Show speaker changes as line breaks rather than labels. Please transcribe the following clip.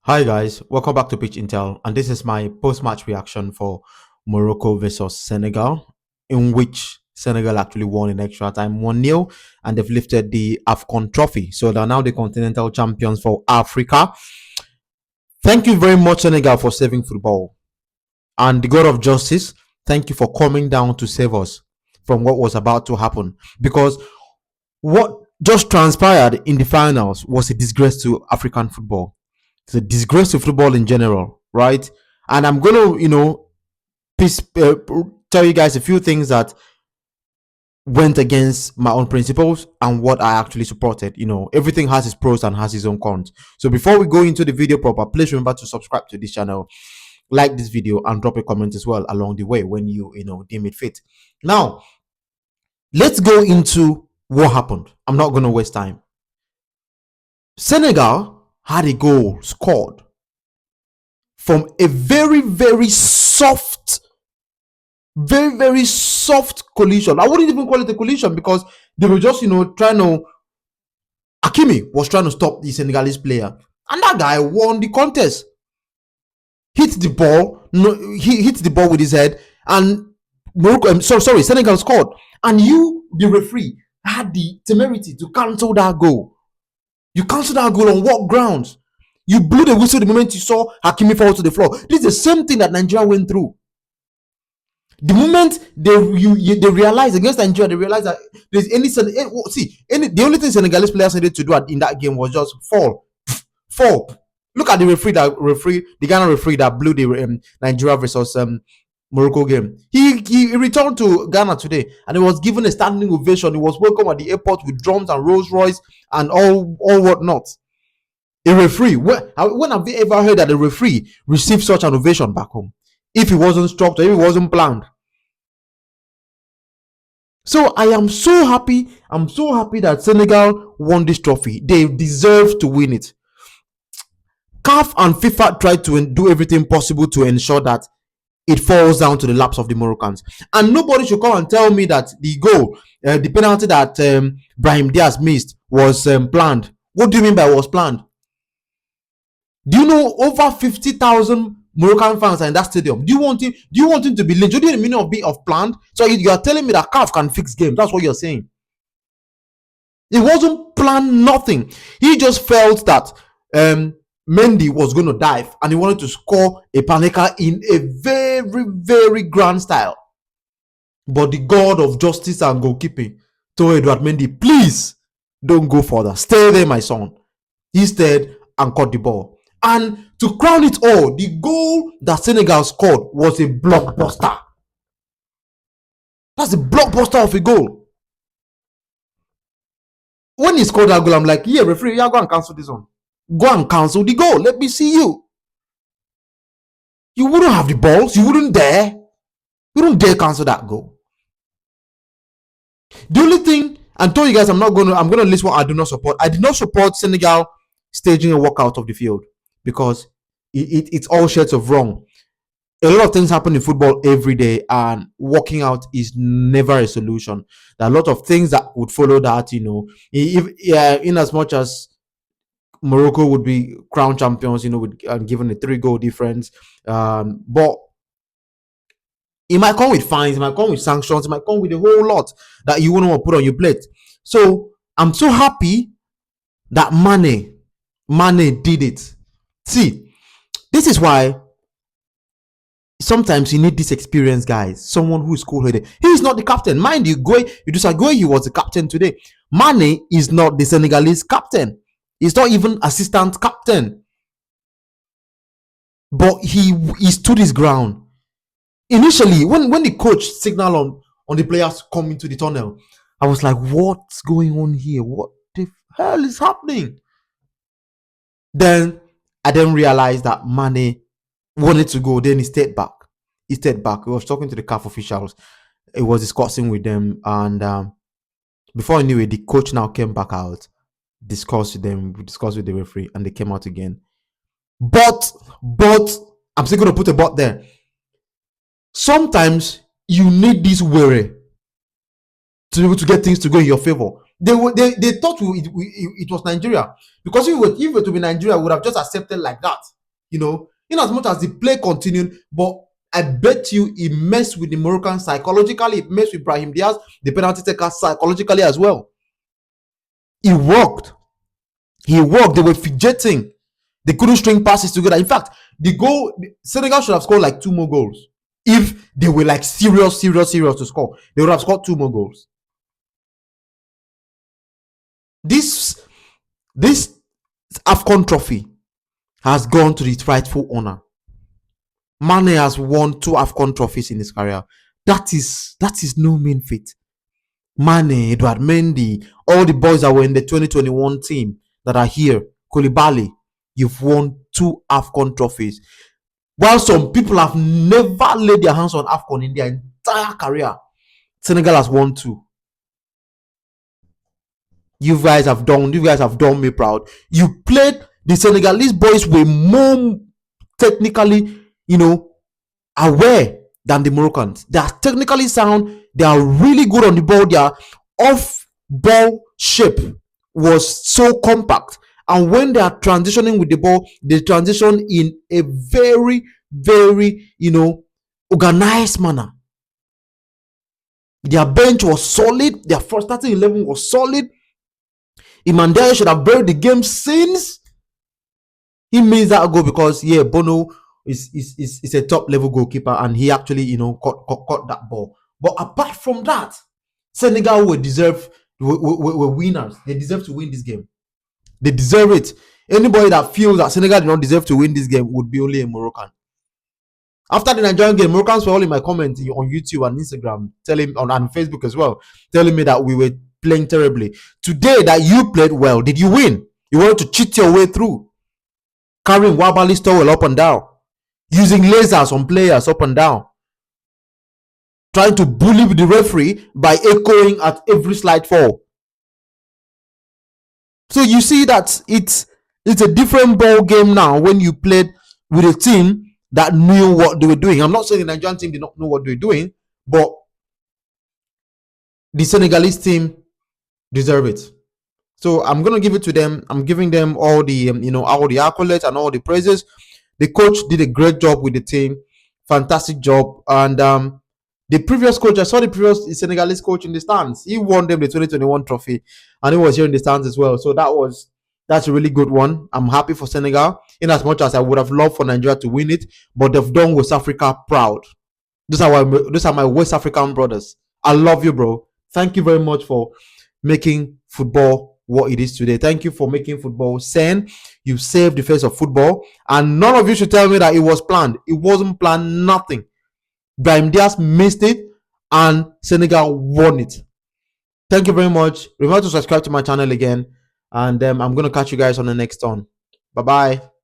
Hi guys, welcome back to Pitch Intel, and this is my post-match reaction for Morocco versus Senegal, in which Senegal actually won in extra time 1-0, and they've lifted the AFCON trophy. So they're now the continental champions for Africa. Thank you very much, Senegal, for saving football. And the God of justice, thank you for coming down to save us from what was about to happen. Because what just transpired in the finals was a disgrace to African football. It's a disgrace to football in general, right? And I'm gonna, tell you guys a few things that went against my own principles and what I actually supported. Everything has its pros and has its own cons. So before we go into the video proper, please remember to subscribe to this channel, like this video, and drop a comment as well along the way when you deem it fit. Now, let's go into what happened. I'm not gonna waste time. Senegal had a goal scored from a very, very soft collision. I wouldn't even call it a collision because they were just, trying to. Hakimi was trying to stop the Senegalese player, and that guy won the contest. Hit the ball, he hit the ball with his head, and Morocco, Senegal scored. And you, the referee, had the temerity to cancel that goal. You canceled that goal on what grounds? You blew the whistle the moment you saw Hakimi fall to the floor. This is the same thing that Nigeria went through. The moment they realized against Nigeria, they realized that there's the only thing Senegalese players needed to do in that game was just fall. Look at the the Ghana referee that blew the Nigeria versus Morocco game. He returned to Ghana today and he was given a standing ovation. He was welcomed at the airport with drums and Rolls Royce and all whatnot. A referee, when have they ever heard that a referee received such an ovation back home? If it wasn't structured, if it wasn't planned. So I am so happy. I'm so happy that Senegal won this trophy. They deserve to win it. CAF and FIFA tried to do everything possible to ensure that it falls down to the laps of the Moroccans. And nobody should come and tell me that the goal, the penalty that Brahim Diaz missed was planned. What do you mean by was planned? Do you know over 50,000 Moroccan fans are in that stadium? Do you want him to be lynched? Do you know the meaning of planned? So you are telling me that CAF can fix games. That's what you're saying. It wasn't planned, nothing. He just felt that Mendy was going to dive and he wanted to score a Panenka in a very, very grand style. But the God of justice and goalkeeping told Edouard Mendy, please don't go further. Stay there, my son. He stayed and caught the ball. And to crown it all, the goal that Senegal scored was a blockbuster. That's a blockbuster of a goal. When he scored that goal, I'm like, yeah, referee, yeah, go and cancel this one. Go and cancel the goal. Let me see you. You wouldn't have the balls. You wouldn't dare. You wouldn't dare cancel that goal. The only thing, I told you guys, I'm gonna list what I do not support. I did not support Senegal staging a walkout of the field because it's all shades of wrong. A lot of things happen in football every day, and walking out is never a solution. There are a lot of things that would follow that, in as much as Morocco would be crown champions, given a 3-goal difference. But it might come with fines, it might come with sanctions, it might come with a whole lot that you wouldn't want to put on your plate. So I'm so happy that Mane did it. See, this is why sometimes you need this experienced guys, someone who is cool-headed. He is not the captain. Mind you, he was the captain today. Mane is not the Senegalese captain. He's not even assistant captain. But he stood his ground. Initially, when the coach signaled on the players coming to the tunnel, I was like, what's going on here? What the hell is happening? Then I then realized that Mane wanted to go. Then he stayed back. He was talking to the CAF officials. He was discussing with them. And before I knew it, the coach now came back out, discussed with them, discussed with the referee, and they came out again. But I'm still going to put a but there. Sometimes you need this worry to be able to get things to go in your favor. They thought it was Nigeria, because if it were to be Nigeria, we would have just accepted like that. in as much as the play continued, but I bet you it messed with the Moroccan psychologically. It messed with Brahim Diaz, the penalty taker, psychologically as well. It worked. He worked. They were fidgeting. They couldn't string passes together. In fact, Senegal should have scored like 2 more goals. If they were like serious to score, they would have scored 2 more goals. This AFCON trophy has gone to its rightful owner. Mane has won 2 AFCON trophies in his career. That is no mean feat. Mane, Edouard Mendy, all the boys that were in the 2021 team that are here, Koulibaly, you've won 2 AFCON trophies. While some people have never laid their hands on AFCON in their entire career, Senegal has won 2. You guys have done me proud. You played, the Senegalese boys were more technically, aware than the Moroccans. They are technically sound. They are really good on the ball. Their off-ball shape was so compact. And when they are transitioning with the ball, they transition in a very, very, organized manner. Their bench was solid. Their first starting 11 was solid. Imandele should have buried the game since he missed that goal because, Bono is a top level goalkeeper and he actually, caught that ball. But apart from that, Senegal were winners. They deserve to win this game. They deserve it. Anybody that feels that Senegal did not deserve to win this game would be only a Moroccan. After the Nigerian game, Moroccans were all in my comments on YouTube and Instagram, and Facebook as well, telling me that we were playing terribly. Today that you played well, did you win? You wanted to cheat your way through, carrying Wabali Stowell up and down, using lasers on players up and down, trying to bully the referee by echoing at every slide fall. So you see that it's a different ball game now when you played with a team that knew what they were doing. I'm not saying the Nigerian team did not know what they were doing, but the Senegalese team deserve it. So I'm going to give it to them. I'm giving them all the all the accolades and all the praises. The coach did a great job with the team. Fantastic job. And the previous coach, I saw the previous Senegalese coach in the stands. He won them the 2021 trophy and he was here in the stands as well. So that's a really good one. I'm happy for Senegal, in as much as I would have loved for Nigeria to win it, but they've done West Africa proud. Those are my West African brothers. I love you, bro. Thank you very much for making football what it is today. Thank you for making football sane. You saved the face of football, and none of you should tell me that it was planned. It wasn't planned, nothing. Brahim Diaz missed it, and Senegal won it. Thank you very much. Remember to subscribe to my channel again, and I'm going to catch you guys on the next one. Bye-bye.